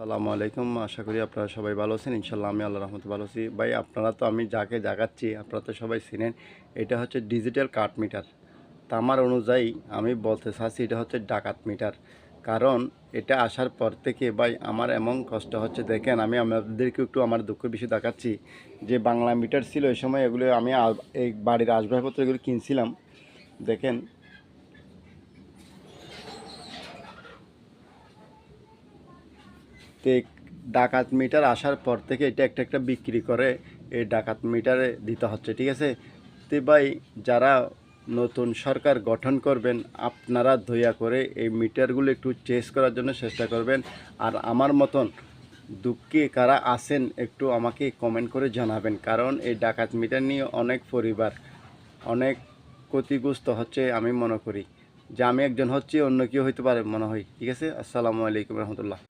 আসসালামু আলাইকুম। আশা করি আপনারা সবাই ভালো আছেন। ইনশাআল্লাহ আমি আল্লাহর রহমতে ভালো আছি। ভাই আপনারা তো আমি যাকে জাগাচ্ছি আপনারা তো সবাই চিনেন। এটা হচ্ছে ডিজিটাল কার্ড মিটার। তামার অনুযায়ী আমি বলতে চাচ্ছি এটা হচ্ছে ডাকাত মিটার। কারণ এটা আসার পর থেকে ভাই আমার এমন কষ্ট হচ্ছে দেখেন আমি আপনাদেরকে একটু আমার দুঃখের বিষয় দেখাচ্ছি যে বাংলা মিটার ছিল এই সময় এগুলো আমি এই বাড়ির আসবাবপত্র এগুলো কিনছিলাম। দেখেন তো ডাকাত মিটার আসার পর থেকে এটা একটা একটা বিক্রি করে এই ডাকাত মিটারে দিতে হচ্ছে, ঠিক আছে? তো ভাই যারা নতুন সরকার গঠন করবেন আপনারা দয়া করে এই মিটারগুলো একটু চেঞ্জ করার জন্য চেষ্টা করবেন। আর আমার মতন দুঃখী কারা আছেন একটু আমাকে কমেন্ট করে জানাবেন, কারণ এই ডাকাত মিটার নিয়ে অনেক পরিবার অনেক ক্ষতিগ্রস্ত হচ্ছে। আমি মনে করি যে আমি একজন হচ্ছি, অন্য কেউ হইতে পারে মনে হয়। ঠিক আছে, আসসালামু আলাইকুম রহমতুল্লাহ।